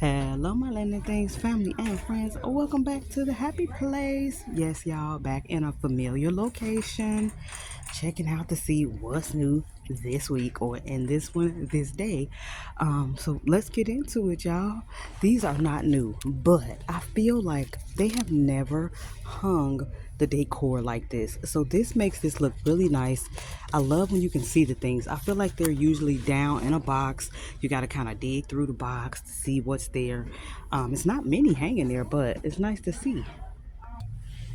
Hello, my London Things family and friends. Welcome back to the happy place. Yes, y'all, back in a familiar location, checking out to see what's new this week or in this day. So let's get into it, y'all. These are not new, but I feel like they have never hung the decor like this. So this makes this look really nice. I love when you can see the things. I feel like they're usually down in a box. You got to kind of dig through the box to see what's there. It's not many hanging there, but it's nice to see.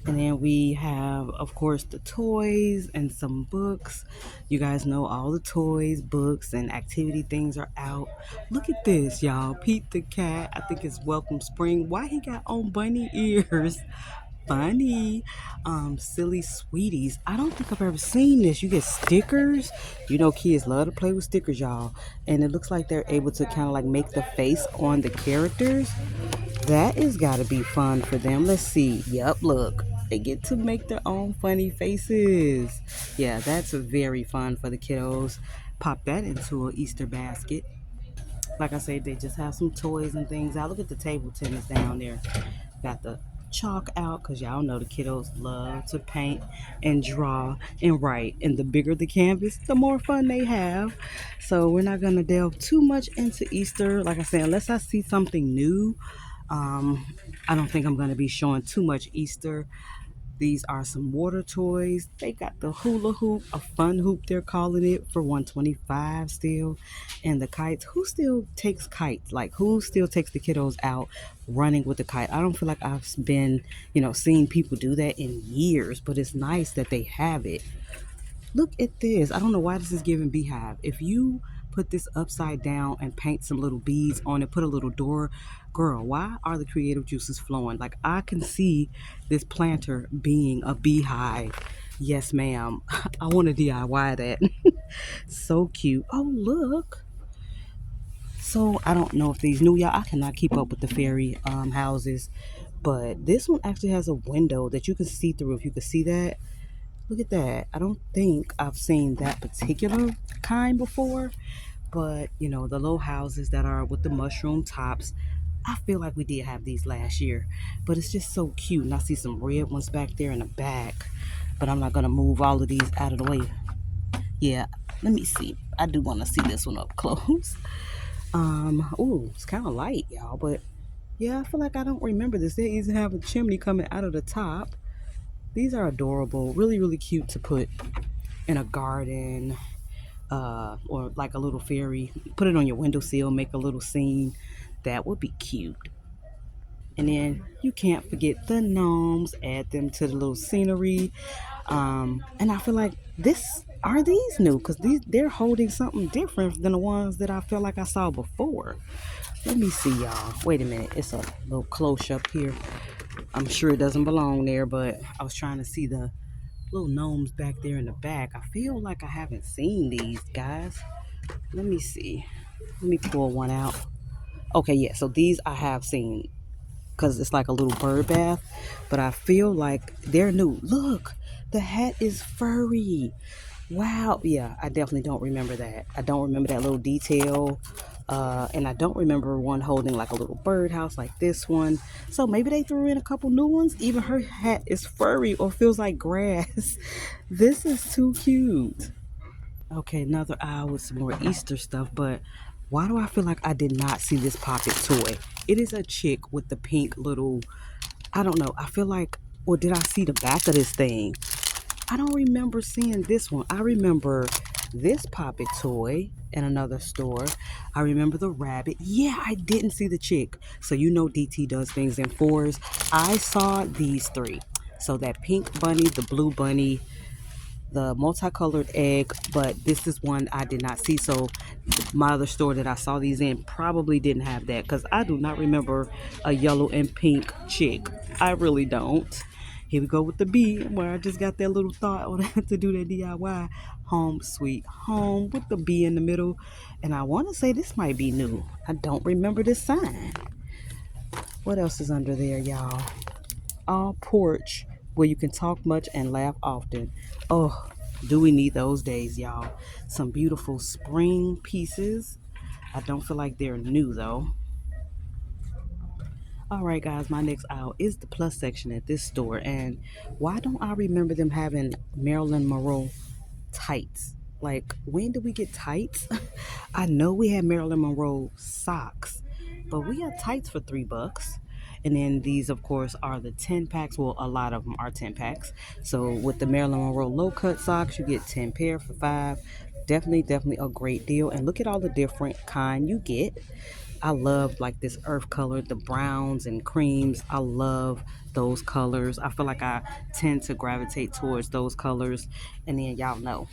And then we have, of course, the toys and some books. You guys know all the toys, books, and activity things are out. Look at this, y'all. Pete the cat. I think it's Welcome Spring. Why he got on bunny ears? Funny. Silly sweeties. I don't think I've ever seen this. You get stickers. You know, kids love to play with stickers, y'all. And it looks like they're able to kind of like make the face on the characters. That is got to be fun for them. Let's see. Yep, look. They get to make their own funny faces. Yeah, that's very fun for the kiddos. Pop that into an Easter basket. Like I said, they just have some toys and things out. Look at the table tennis down there. Got the chalk out because y'all know the kiddos love to paint and draw and write. And the bigger the canvas, the more fun they have. So we're not going to delve too much into Easter. Like I said, unless I see something new, um, I don't think I'm going to be showing too much Easter. These are some water toys. They got the hula hoop, a fun hoop they're calling it, for 125 still. And the kites. Who still takes kites? Like who still takes the kiddos out running with the kite? I don't feel like I've been, seeing people do that in years, but it's nice that they have it. Look at this. I don't know why this is giving beehive. If you put this upside down and paint some little beads on it, put a little door, girl, why are the creative juices flowing? Like I can see this planter being a beehive. Yes, ma'am. I want to DIY that. So cute. Oh, look. So I don't know if these new, y'all. I cannot keep up with the fairy houses, but this one actually has a window that you can see through. If you can see that, look at that. I don't think I've seen that particular kind before, but the little houses that are with the mushroom tops, I feel like we did have these last year, but it's just so cute. And I see some red ones back there in the back, but I'm not going to move all of these out of the way. Yeah, let me see. I do want to see this one up close. Oh, it's kind of light, y'all, but yeah, I feel like I don't remember this. They even have a chimney coming out of the top. These are adorable, really, really cute to put in a garden, or like a little fairy. Put it on your windowsill, make a little scene. That would be cute. And then you can't forget the gnomes. Add them to the little scenery. And I feel like this are these new because they're holding something different than the ones that I feel like I saw before. Let me see, y'all. Wait a minute. It's a little close up here. I'm sure it doesn't belong there, but I was trying to see the little gnomes back there in the back. I feel like I haven't seen these guys. Let me see. Let me pull one out. Okay, yeah. So these I have seen because it's like a little bird bath, but I feel like they're new. Look, the hat is furry. Wow. Yeah, I definitely don't remember that. I don't remember that little detail. And I don't remember one holding like a little birdhouse like this one. So maybe they threw in a couple new ones. Even her hat is furry or feels like grass. This is too cute. Okay, another aisle with some more Easter stuff, but why do I feel like I did not see this pocket toy? It is a chick with the pink little, I don't know. I feel like, or did I see the back of this thing? I don't remember seeing this one. I remember this poppet toy in another store. I remember the rabbit. Yeah, I didn't see the chick. So DT does things in fours. I saw these three. So that pink bunny, the blue bunny, the multicolored egg, but this is one I did not see. So my other store that I saw these in probably didn't have that because I do not remember a yellow and pink chick. I really don't. Here we go with the bee, where I just got that little thought on to do that DIY. Home sweet home with the bee in the middle. And I want to say this might be new. I don't remember this sign. What else is under there, y'all? All porch where you can talk much and laugh often. Oh, do we need those days, y'all? Some beautiful spring pieces. I don't feel like they're new though. All right, guys, my next aisle is the plus section at this store. And why don't I remember them having Marilyn Monroe tights? Like, when did we get tights? I know we had Marilyn Monroe socks, but we got tights for $3. And then these, of course, are the 10 packs. Well, a lot of them are 10 packs. So with the Marilyn Monroe low cut socks, you get 10 pair for 5. Definitely a great deal. And look at all the different kind you get. I love like this earth color, the browns and creams. I love those colors. I feel like I tend to gravitate towards those colors. And then y'all know,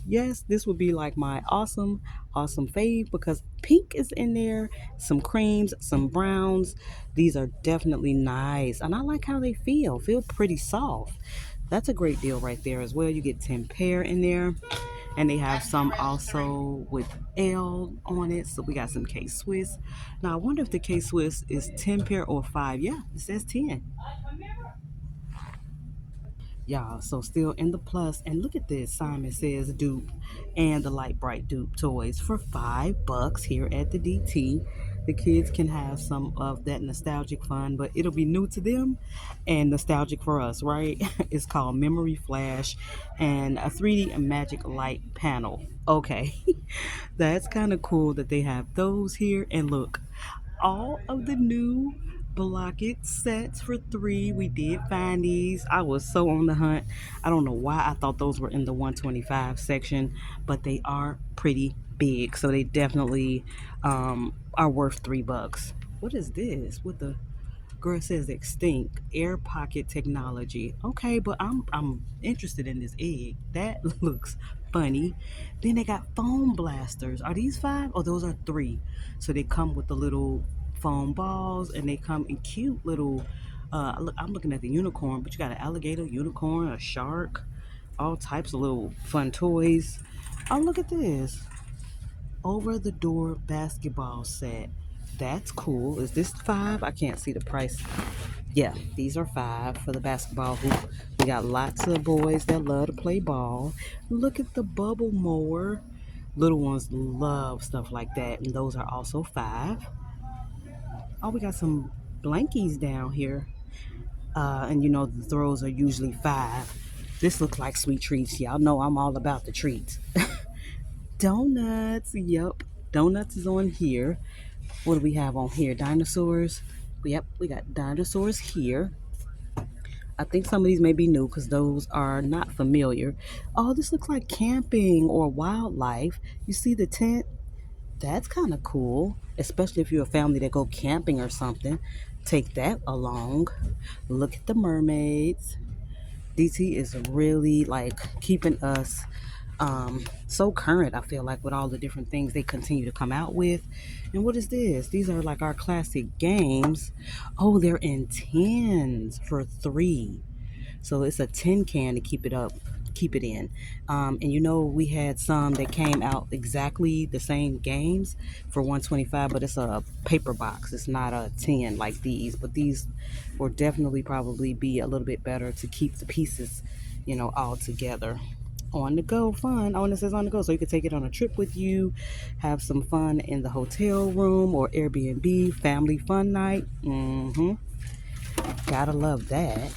yes, this would be like my awesome fave because pink is in there, some creams, some browns. These are definitely nice. And I like how they feel pretty soft. That's a great deal right there as well. You get 10 pair in there. And they have some also with L on it. So we got some K Swiss. Now I wonder if the K Swiss is 10 pair or 5. Yeah, it says 10. Y'all, so still in the plus. And look at this. Simon Says dupe and the light bright dupe toys for $5 here at the DT. The kids can have some of that nostalgic fun, but it'll be new to them and nostalgic for us, right? It's called Memory Flash and a 3D Magic Light panel. Okay, that's kind of cool that they have those here. And look, all of the new Blocket sets for 3. We did find these. I was so on the hunt. I don't know why I thought those were in the 125 section, but they are pretty big. So they definitely are worth $3. What is this? What the girl says extinct air pocket technology. Okay, but I'm interested in this egg. That looks funny. Then they got foam blasters. Are these 5 or those are 3? So they come with the little foam balls and they come in cute little look, I'm looking at the unicorn, but you got an alligator, unicorn, a shark, all types of little fun toys. Oh, look at this. Over the door basketball set. That's cool. Is this 5? I can't see the price. Yeah, these are 5 for the basketball hoop. We got lots of boys that love to play ball. Look at the bubble mower. Little ones love stuff like that, and those are also 5. Oh, we got some blankies down here. And you know, the throws are usually 5. This looks like sweet treats. Y'all know I'm all about the treats. Donuts. Yep. Donuts is on here. What do we have on here? Dinosaurs. Yep, we got dinosaurs here. I think some of these may be new because those are not familiar. Oh, this looks like camping or wildlife. You see the tent? That's kind of cool, especially if you're a family that go camping or something. Take that along. Look at the mermaids. DT is really like keeping us so current. I feel like with all the different things they continue to come out with. And what is this? These are like our classic games. Oh, they're in tins for 3. So it's a tin can to keep it in. And you know, we had some that came out exactly the same games for 125, but it's a paper box. It's not a tin like these, but these will definitely probably be a little bit better to keep the pieces, all together. On the go fun. Oh, and it says on the go, so you can take it on a trip with you, have some fun in the hotel room or Airbnb family fun night. Gotta love that.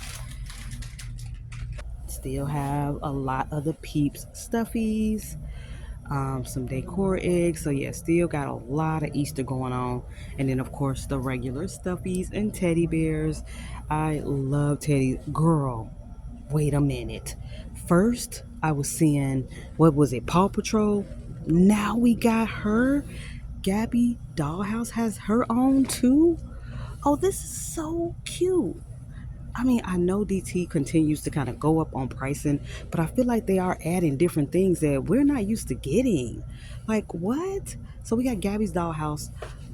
Still have a lot of the Peeps stuffies, some decor eggs. So yeah, still got a lot of Easter going on. And then of course the regular stuffies and teddy bears. I love teddy. Girl, wait a minute. First I was seeing, what was it, Paw Patrol? Now we got her. Gabby Dollhouse has her own too. Oh, this is so cute. I mean, I know DT continues to kind of go up on pricing, but I feel like they are adding different things that we're not used to getting. Like, what? So we got Gabby's Dollhouse,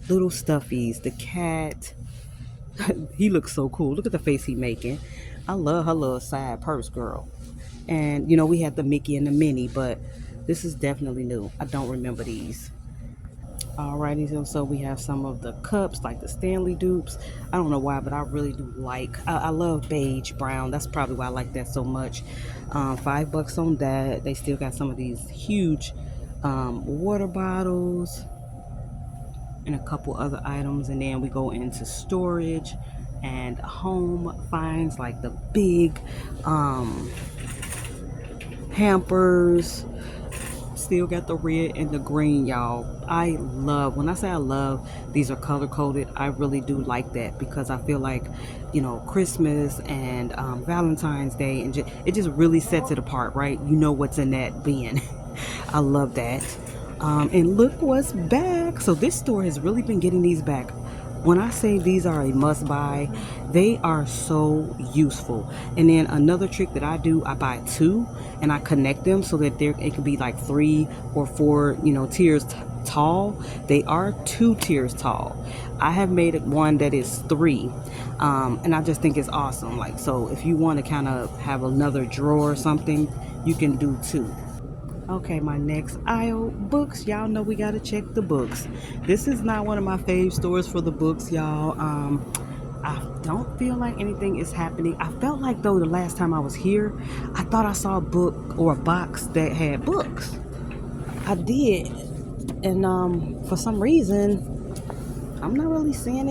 little stuffies, the cat. He looks so cool. Look at the face he making. I love her little side purse, girl. And, we had the Mickey and the Minnie, but this is definitely new. I don't remember these. Alrighty, so we have some of the cups, like the Stanley dupes. I don't know why, but I really do like. I love beige brown. That's probably why I like that so much. $5 on that. They still got some of these huge water bottles. and a couple other items, and then we go into storage and home finds, like the big um, hampers. Still got the red and the green, y'all. I love, when I say I love, these are color coded. I really do like that because I feel like, Christmas and Valentine's Day, and it just really sets it apart, right? You know what's in that bin. I love that. And look what's back. So this store has really been getting these back. When I say these are a must buy, they are so useful. And then another trick that I do, I buy two and I connect them so that it could be like 3 or 4, tiers tall. They are 2 tiers tall. I have made it one that is 3. And I just think it's awesome. Like, so if you want to kind of have another drawer or something, you can do 2. Okay, my next aisle, books. Y'all know we gotta check the books. This is not one of my fave stores for the books, y'all. I don't feel like anything is happening. I felt like, though, the last time I was here, I thought I saw a book or a box that had books. I did, and for some reason, I'm not really seeing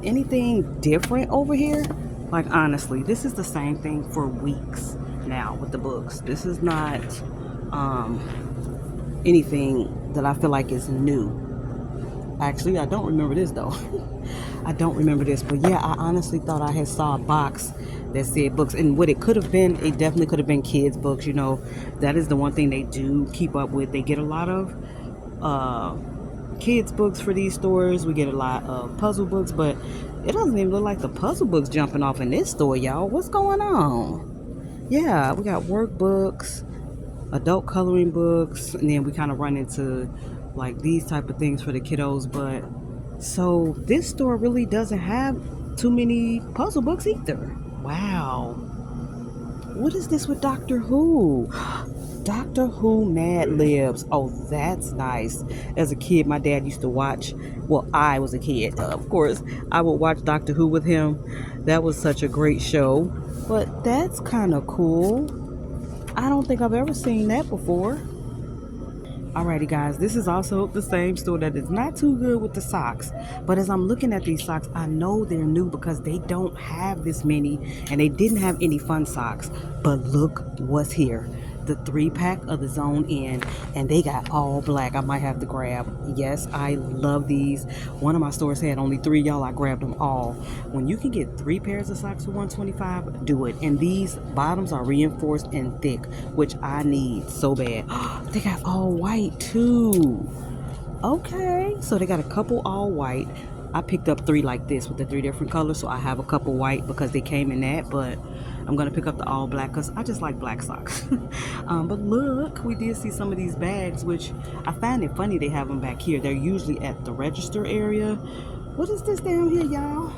anything different over here. Like, honestly, this is the same thing for weeks now with the books. This is not um, anything that I feel like is new. Actually, I don't remember this though. I don't remember this, but yeah, I honestly thought I had saw a box that said books, and what it could have been, it definitely could have been kids books. That is the one thing they do keep up with. They get a lot of uh, kids books for these stores. We get a lot of puzzle books, but it doesn't even look like the puzzle books jumping off in this store, y'all. What's going on? Yeah, we got workbooks, adult coloring books, and then we kind of run into like these type of things for the kiddos. But so this store really doesn't have too many puzzle books either. Wow. What is this with Doctor Who? Doctor Who Mad Libs. Oh, that's nice. As a kid, my dad used to watch. Well, I was a kid, of course. I would watch Doctor Who with him. That was such a great show. But that's kind of cool. I don't think I've ever seen that before. Alrighty guys, this is also the same store that is not too good with the socks. But as I'm looking at these socks, I know they're new because they don't have this many and they didn't have any fun socks. But look what's here. The 3-pack of the Zone In, and they got all black. I might have to grab. Yes, I love these. One of my stores had only 3, y'all. I grabbed them all. When you can get 3 pairs of socks for $125, do it. And these bottoms are reinforced and thick, which I need so bad. They got all white too. Okay, so they got a couple all white. I picked up 3 like this with the 3 different colors, so I have a couple white because they came in that, but I'm gonna pick up the all black because I just like black socks. But look, we did see some of these bags, which I find it funny they have them back here. They're usually at the register area. What is this down here, y'all?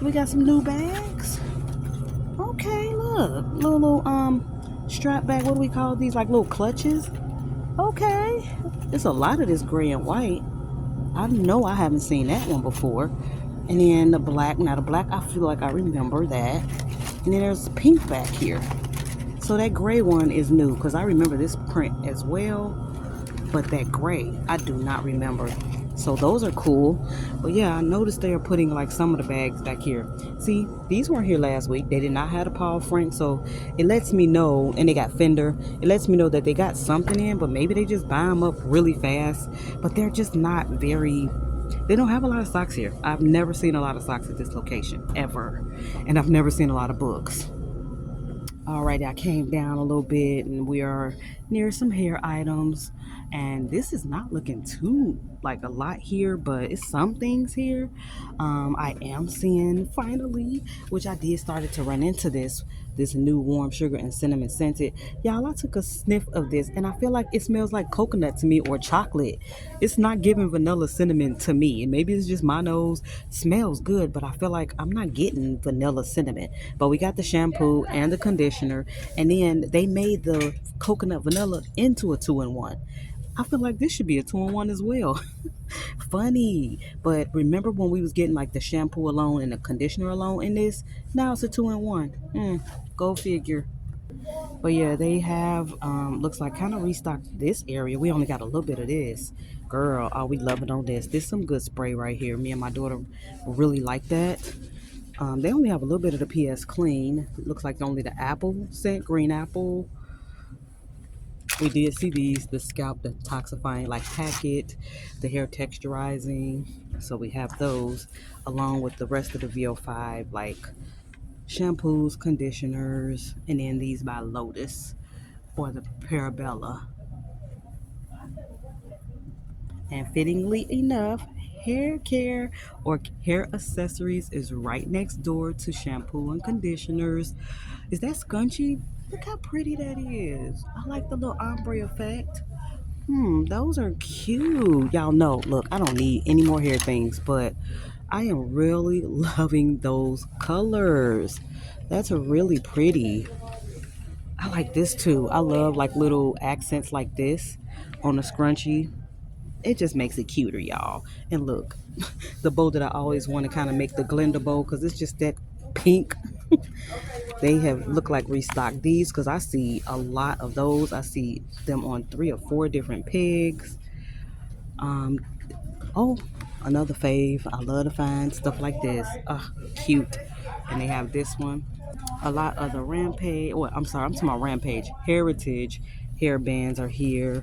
We got some new bags. Okay, look, little strap bag. What do we call these? Like little clutches. Okay, it's a lot of this gray and white. I know I haven't seen that one before. And then the black. Now the black, I feel like I remember that. And then there's pink back here. So that gray one is new because I remember this print as well. But that gray, I do not remember. So those are cool. But yeah, I noticed they are putting like some of the bags back here. See, these weren't here last week. They did not have a Paul Frank. So it lets me know, and they got Fender. It lets me know that they got something in, but maybe they just buy them up really fast. But they're just not very... They don't have a lot of socks here. I've never seen a lot of socks at this location, ever. And I've never seen a lot of books. Alrighty, I came down a little bit and we are near some hair items. And this is not looking too like a lot here, but it's some things here. I am seeing finally, which I did started to run into this new warm sugar and cinnamon scented. Y'all, I took a sniff of this and I feel like it smells like coconut to me or chocolate. It's not giving vanilla cinnamon to me. And maybe it's just my nose. Smells good, but I feel like I'm not getting vanilla cinnamon. But we got the shampoo and the conditioner, and then they made the coconut vanilla into a 2-in-1. I feel like this should be a 2-in-1 as well. Funny. But remember when we was getting like the shampoo alone and the conditioner alone in this? Now it's a 2-in-1. Go figure. But yeah, they have, looks like kind of restocked this area. We only got a little bit of this. Girl, are we loving on this? This some good spray right here. Me and my daughter really like that. They only have a little bit of the PS Clean. Looks like only the apple scent, green apple. We did see these, the scalp detoxifying, like packet, the hair texturizing. So we have those along with the rest of the VO5, like shampoos, conditioners, and then these by Lotus for the Parabella. And fittingly enough, hair care or hair accessories is right next door to shampoo and conditioners. Is that scunchie? Look how pretty that is. I like the little ombre effect. Those are cute. Y'all know, look, I don't need any more hair things, but I am really loving those colors. That's a really pretty. I like this too. I love like little accents like this on a scrunchie. It just makes it cuter, y'all. And look, the bow that I always want to kind of make the Glenda bow because it's just that pink. They have look like restocked these because I see a lot of those. I see them on 3 or 4 different pigs. Um, oh, another fave. I love to find stuff like this. Cute. And they have this one. A lot of the Rampage. Well, I'm sorry, I'm talking about Rampage. Heritage hair bands are here.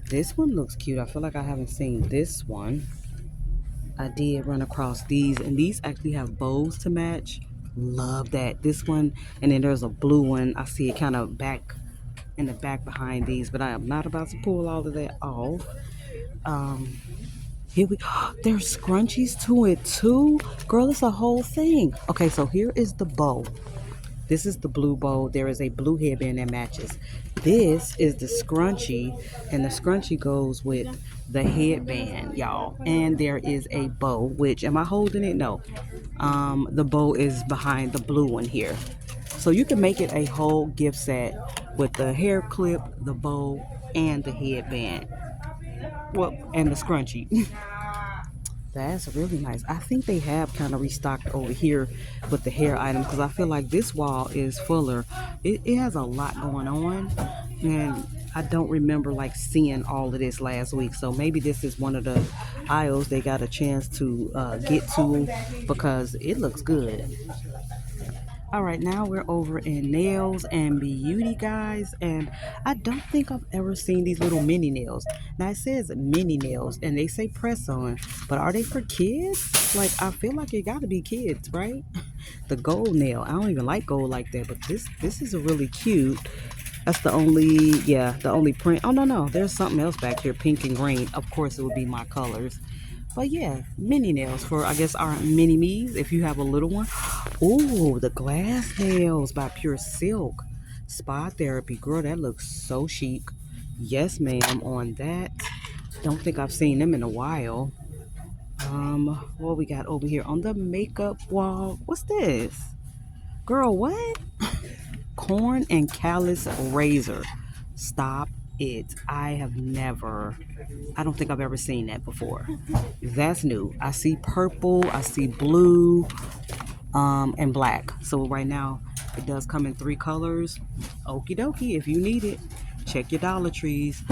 This one looks cute. I feel like I haven't seen this one. I did run across these, and these actually have bows to match. Love that. This one, and then there's a blue one. I see it kind of back in the back behind these, but I am not about to pull all of that off. Um, Here we go. There's scrunchies to it too. Girl, it's a whole thing. Okay, so here is the bow. This is the blue bow. There is a blue headband that matches. This is the scrunchie, and the scrunchie goes with the headband, y'all. And there is a bow, which, am I holding it? No. The bow is behind the blue one here. So you can make it a whole gift set with the hair clip, the bow, and the headband. Well, and the scrunchie. That's really nice. I think they have kind of restocked over here with the hair items because I feel like this wall is fuller. It has a lot going on, and I don't remember like seeing all of this last week. So maybe this is one of the aisles they got a chance to get to because it looks good. All right, now we're over in nails and beauty, guys, and I don't think I've ever seen these little mini nails. Now it says mini nails, and they say press on, but are they for kids? Like I feel like it got to be kids, right? The gold nail. I don't even like gold like that, but this is a really cute. That's the only, yeah, the only print. Oh no, there's something else back here, pink and green. Of course, it would be my colors. But yeah, mini nails for, I guess, our mini me's if you have a little one. Ooh, the glass nails by Pure Silk. Spa therapy. Girl, that looks so chic. Yes, ma'am, on that. Don't think I've seen them in a while. What we got over here on the makeup wall? What's this? Girl, what? Corn and callus razor. Stop it. I don't think I've ever seen that before. That's new. I see purple, I see blue, and black. So right now it does come in 3 colors. Okie dokie, if you need it, check your Dollar Trees.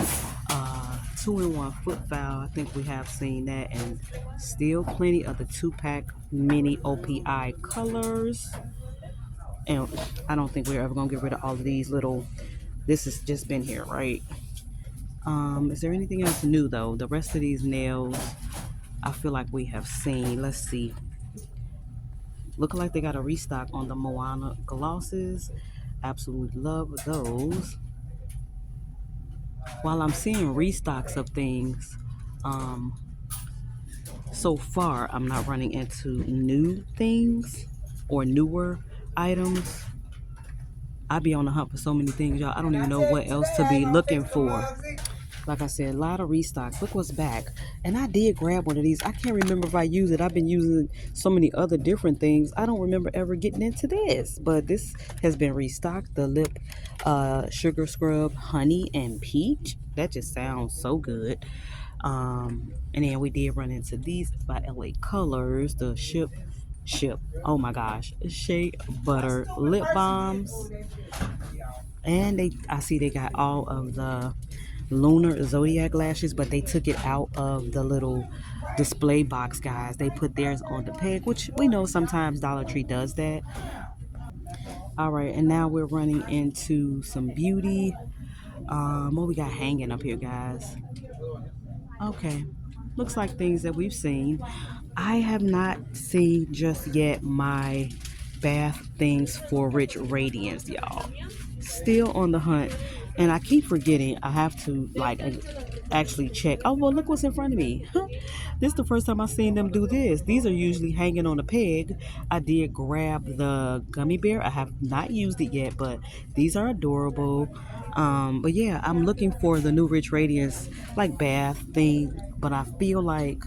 2-in-1 foot file. I think we have seen that, and still plenty of the 2-pack mini OPI colors. And I don't think we're ever gonna get rid of all of these little. This has just been here, right? Is there anything else new though? The rest of these nails, I feel like we have seen. Let's see. Looking like they got a restock on the Moana glosses. Absolutely love those. While I'm seeing restocks of things, so far I'm not running into new things or newer items. I be on the hunt for so many things, y'all. I don't even know what else to be looking for. Like I said, a lot of restocks. Look what's back. And I did grab one of these. I can't remember if I use it. I've been using so many other different things. I don't remember ever getting into this. But this has been restocked. The lip sugar scrub, honey and peach. That just sounds so good. And then we did run into these by LA Colors. The ship. Oh my gosh. Shea Butter lip balms. And I see they got all of the lunar zodiac lashes, but they took it out of the little display box, guys. They put theirs on the peg, which we know sometimes Dollar Tree does that. All right, and now we're running into some beauty. What we got hanging up here, guys? Okay, looks like things that we've seen. I have not seen just yet my bath things for Rich Radiance, y'all. Still on the hunt, and I keep forgetting I have to like actually check. Oh well, look what's in front of me. This is the first time I've seen them do this. These are usually hanging on a peg. I did grab the gummy bear. I have not used it yet, but these are adorable. But yeah, I'm looking for the new Rich Radiance like bath thing, but I feel like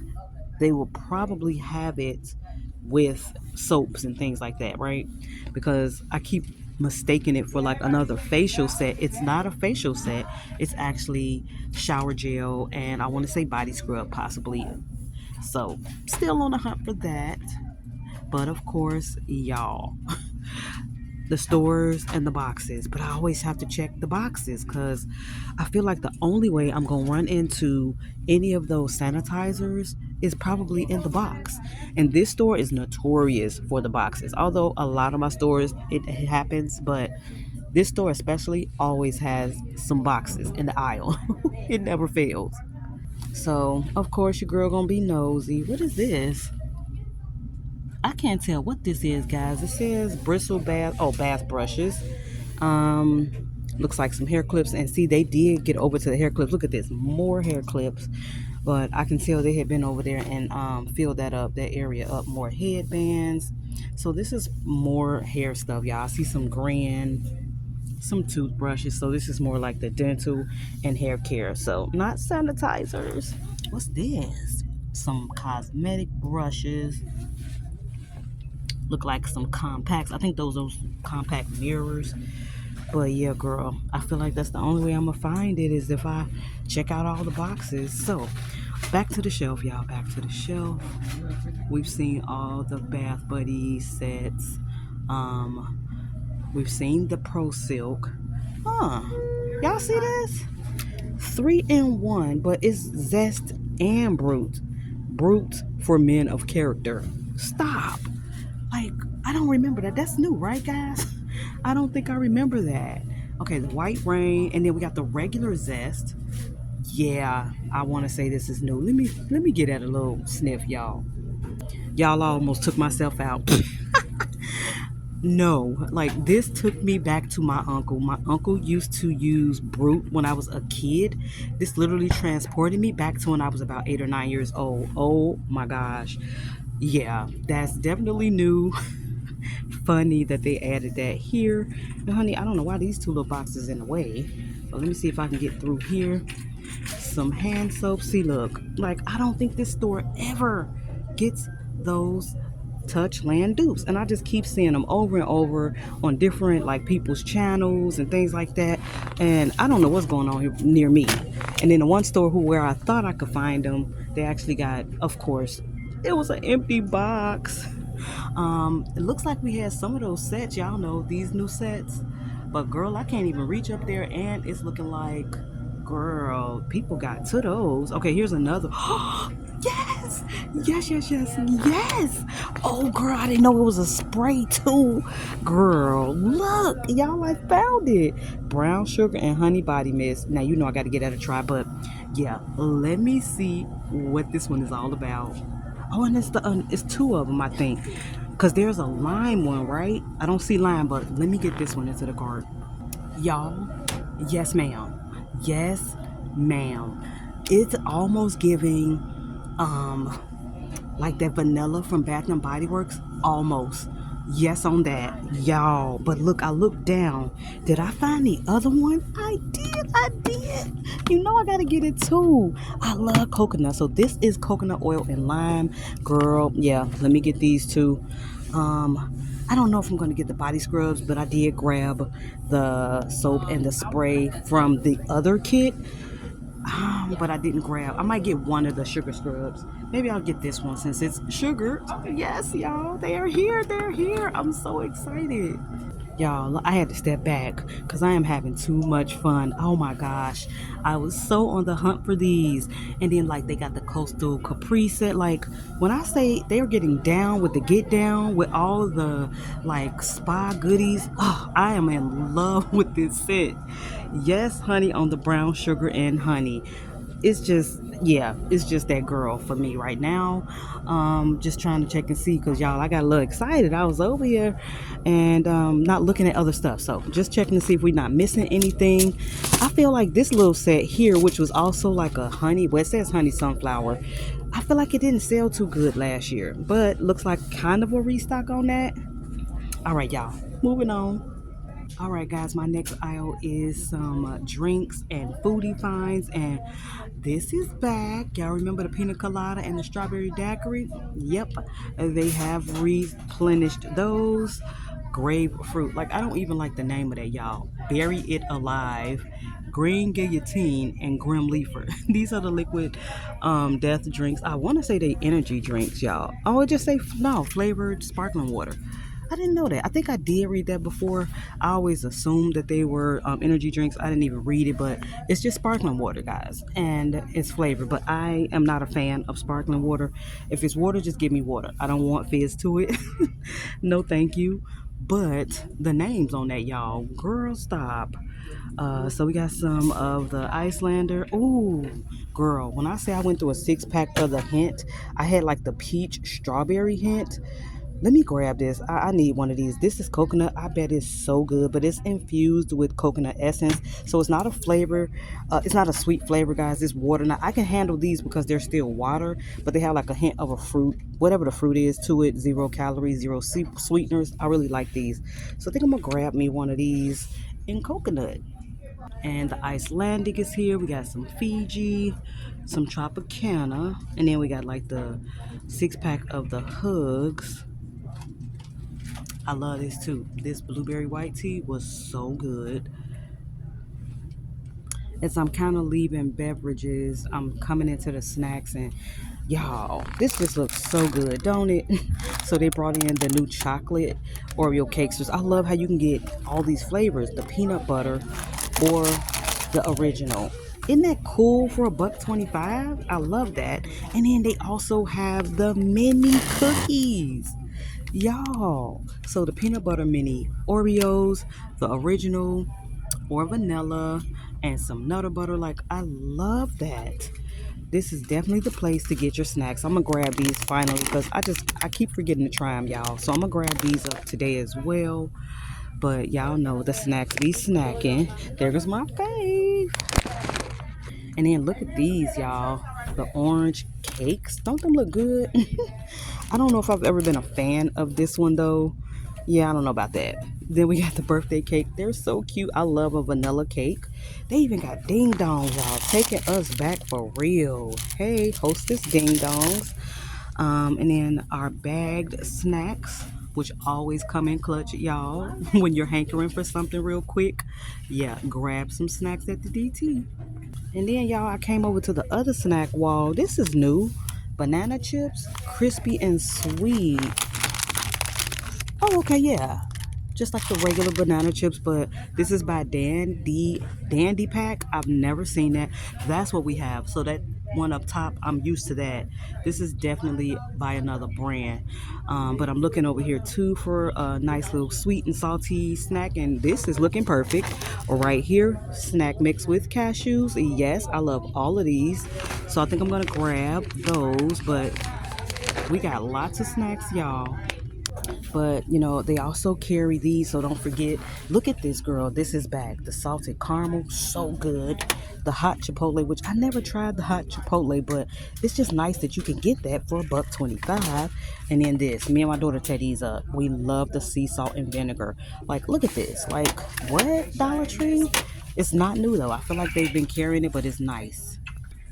they will probably have it with soaps and things like that, right? Because I keep mistaking it for like another facial set. It's not a facial set. It's actually shower gel and I want to say body scrub possibly. So, still on the hunt for that. But of course, y'all, the stores and the boxes. But I always have to check the boxes because I feel like the only way I'm going to run into any of those sanitizers is probably in the box. And this store is notorious for the boxes. Although a lot of my stores, it happens, but this store especially always has some boxes in the aisle. It never fails. So, of course, your girl gonna be nosy. What is this? I can't tell what this is, guys. It says bristle bath. Oh, bath brushes. Um, Looks like some hair clips. And see, they did get over to the hair clips. Look at this, more hair clips. But I can tell they had been over there and filled that up, that area up. More headbands. So this is more hair stuff, y'all. I see some grand, some toothbrushes. So this is more like the dental and hair care. So not sanitizers. What's this? Some cosmetic brushes. Look like some compacts. I think those compact mirrors. But yeah, girl, I feel like that's the only way I'm gonna find it is if I check out all the boxes. So back to the shelf, y'all. Back to the shelf. We've seen all the Bath Buddy sets. We've seen the Pro Silk. Y'all see this? 3-in-1, but it's Zest and Brute. Brute for men of character. Stop. Like, I don't remember that. That's new, right, guys? I don't think I remember that. Okay, the White Rain, and then we got the regular Zest. Yeah, I want to say this is new. Let me get at a little sniff, y'all. Y'all almost took myself out. No, like this took me back to my uncle. My uncle used to use Brute when I was a kid. This literally transported me back to when I was about 8 or 9 years old. Oh my gosh. Yeah, that's definitely new. Funny that they added that here. And honey, I don't know why these two little boxes in the way. But let me see if I can get through here. Some hand soap. See, look, like I don't think this store ever gets those Touchland dupes, and I just keep seeing them over and over on different like people's channels and things like that, and I don't know what's going on here near me. And then the one store where I thought I could find them, they actually got, of course, it was an empty box. It looks like we had some of those sets, y'all know these new sets, but girl, I can't even reach up there, and it's looking like, girl, people got to those. Okay, here's another. Yes, yes, yes, yes, yes. Oh, girl, I didn't know it was a spray too. Girl, look, y'all, I found it. Brown sugar and honey body mist. Now, you know I got to get that a try, but yeah, let me see what this one is all about. Oh, and it's two of them, I think, because there's a lime one, right? I don't see lime, but let me get this one into the cart. Y'all, yes, ma'am. Yes, ma'am. It's almost giving like that vanilla from Bath and Body Works. Almost. Yes on that, y'all. But look, I looked down. Did I find the other one? I did. You know I gotta get it too. I love coconut. So this is coconut oil and lime. Girl, yeah, let me get these two. I don't know if I'm gonna get the body scrubs, but I did grab the soap and the spray from the other kit. But I didn't grab. I might get one of the sugar scrubs. Maybe I'll get this one since it's sugar. Yes, y'all. They are here. They're here. I'm so excited. Y'all, I had to step back because I am having too much fun. Oh my gosh. I was so on the hunt for these. And then, like, they got the Coastal Capri set. Like, when I say they're getting down with the get down with all the, like, spa goodies, oh, I am in love with this set. Yes, honey, on the brown sugar and honey. It's just, yeah, it's just that girl for me right now. Just trying to check and see because y'all, I got a little excited. I was over here and not looking at other stuff, so just checking to see if we're not missing anything. I feel like this little set here, which was also like a honey, well, it says honey sunflower, I feel like it didn't sell too good last year, but looks like kind of a restock on that. All right, y'all, moving on. All right, guys, my next aisle is some drinks and foodie finds, and this is back. Y'all remember the pina colada and the strawberry daiquiri? Yep, they have replenished those. Grapefruit, like I don't even like the name of that, y'all. Bury It Alive, Green Guillotine, and Grim Leafer. These are the liquid death drinks. I want to say they energy drinks, y'all. Oh, it just say no flavored sparkling water. I didn't know that. I think I did read that before. I always assumed that they were energy drinks. I didn't even read it, but it's just sparkling water, guys, and it's flavored. But I am not a fan of sparkling water. If it's water, just give me water. I don't want fizz to it. No, thank you. But the names on that, y'all, girl, stop. So we got some of the Icelander. Ooh, girl, when I say I went through a six pack of the hint, I had like the peach strawberry hint. Let me grab this. I need one of these. This is coconut. I bet it's so good, but it's infused with coconut essence. So it's not a flavor. It's not a sweet flavor, guys. It's water. Now, I can handle these because they're still water, but they have like a hint of a fruit, whatever the fruit is to it. 0 calories, zero sweeteners. I really like these. So I think I'm going to grab me one of these in coconut. And the Icelandic is here. We got some Fiji, some Tropicana, and then we got like the six pack of the Hugs. I love this too. This blueberry white tea was so good. As I'm kind of leaving beverages, I'm coming into the snacks, and y'all, this just looks so good, don't it? So they brought in the new chocolate Oreo cakes. I love how you can get all these flavors, the peanut butter or the original. Isn't that cool for $1.25? I love that. And then they also have the mini cookies. Y'all, so the peanut butter mini Oreos, the original or vanilla, and some nutter butter. Like, I love that. This is definitely the place to get your snacks. I'm gonna grab these finally because I keep forgetting to try them, y'all. So I'm gonna grab these up today as well. But y'all know the snacks be snacking. There goes my fave. And then look at these, y'all. The orange cakes. Don't them look good? I don't know if I've ever been a fan of this one though. Yeah, I don't know about that. Then we got the birthday cake. They're so cute. I love a vanilla cake. They even got ding dongs, y'all. Taking us back for real. Hey, hostess ding dongs. And then our bagged snacks, which always come in clutch, y'all. When you're hankering for something real quick, yeah, grab some snacks at the DT. And then, y'all, I came over to the other snack wall. This is new. Banana chips, crispy and sweet. Oh, okay, yeah. Just like the regular banana chips, but this is by Dandy Pack. I've never seen that. That's what we have. So that one up top, I'm used to that. This is definitely by another brand. But I'm looking over here too for a nice little sweet and salty snack, and this is looking perfect. Right here, snack mix with cashews. Yes, I love all of these. So I think I'm gonna grab those, but we got lots of snacks, y'all. But you know, they also carry these, so don't forget. Look at this, girl. This is back. The salted caramel, so good. The hot chipotle, which I never tried the hot chipotle, but it's just nice that you can get that for $1.25. And then this, me and my daughter tear these up. We love the sea salt and vinegar. Like, look at this. Like, what, Dollar Tree? It's not new though. I feel like they've been carrying it, but it's nice.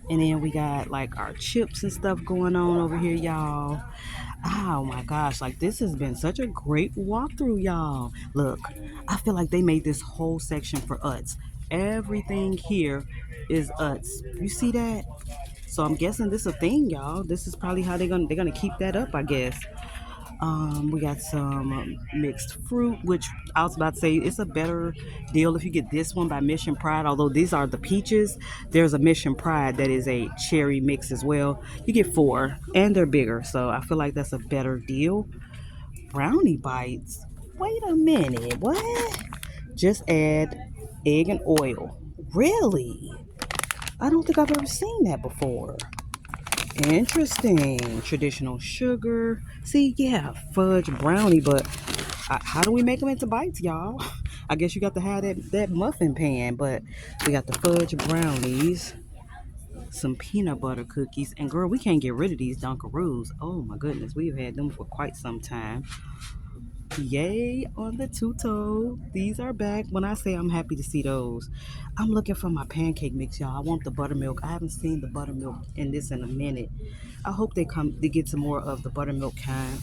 And then we got like our chips and stuff going on over here, y'all. Oh my gosh, like this has been such a great walkthrough, y'all. Look, I feel like they made this whole section for Utz. Everything here is Utz. You see that? So I'm guessing this is a thing, y'all. This is probably how they're gonna keep that up, I guess. We got some mixed fruit, which I was about to say it's a better deal if you get this one by Mission Pride. Although these are the peaches, there's a Mission Pride that is a cherry mix as well. You get four, and they're bigger, so I feel like that's a better deal. Brownie bites. Wait a minute, what? Just add egg and oil. Really? I don't think I've ever seen that before. Interesting. Traditional sugar. See, yeah, fudge brownie, but how do we make them into bites, y'all? I guess you got to have that muffin pan, but we got the fudge brownies, some peanut butter cookies, and girl, we can't get rid of these Dunkaroos. Oh my goodness, we've had them for quite some time. Yay on the two-toe. These are back. When I say I'm happy to see those, I'm looking for my pancake mix, y'all. I want the buttermilk. I haven't seen the buttermilk in this in a minute. I hope they get some more of the buttermilk kind.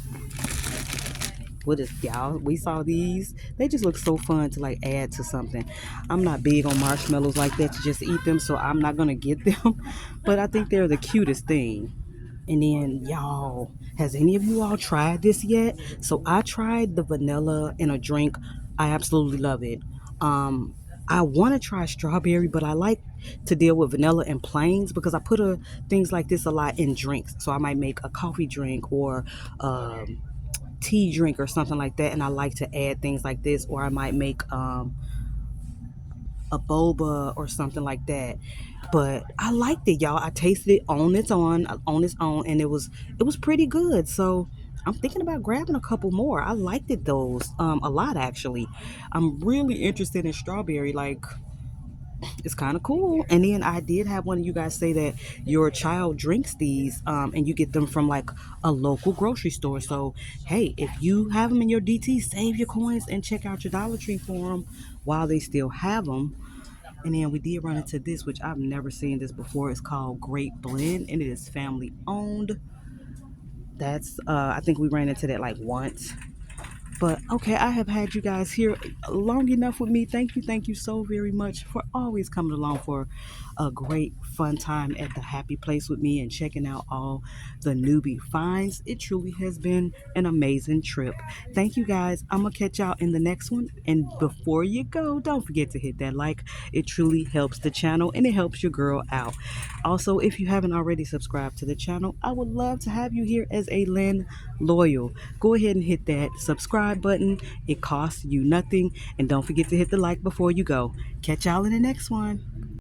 What is y'all? We saw these. They just look so fun to like add to something. I'm not big on marshmallows like that to just eat them, so I'm not gonna get them. But I think they're the cutest thing. And then, y'all, has any of you all tried this yet? So I tried the vanilla in a drink. I absolutely love it. Um, I want to try strawberry, but I like to deal with vanilla and plains because I put things like this a lot in drinks. So I might make a coffee drink or tea drink or something like that, and I like to add things like this. Or I might make a boba or something like that. But I liked it, y'all. I tasted it on its own, and it was pretty good. So I'm thinking about grabbing a couple more. I liked it those a lot actually. I'm really interested in strawberry. Like it's kind of cool. And then I did have one of you guys say that your child drinks these, and you get them from like a local grocery store. So hey, if you have them in your DT, save your coins and check out your Dollar Tree for them while they still have them. And then we did run into this, which I've never seen this before. It's called Great Blend, and it is family owned. That's I think we ran into that like once. But okay, I have had you guys here long enough with me. Thank you so very much for always coming along for a great fun time at the happy place with me and checking out all the newbie finds. It truly has been an amazing trip. Thank you guys. I'm gonna catch y'all in the next one. And before you go, don't forget to hit that like. It truly helps the channel and it helps your girl out. Also, if you haven't already subscribed to the channel, I would love to have you here as a Lynn Loyal. Go ahead and hit that subscribe button. It costs you nothing. And don't forget to hit the like before you go. Catch y'all in the next one.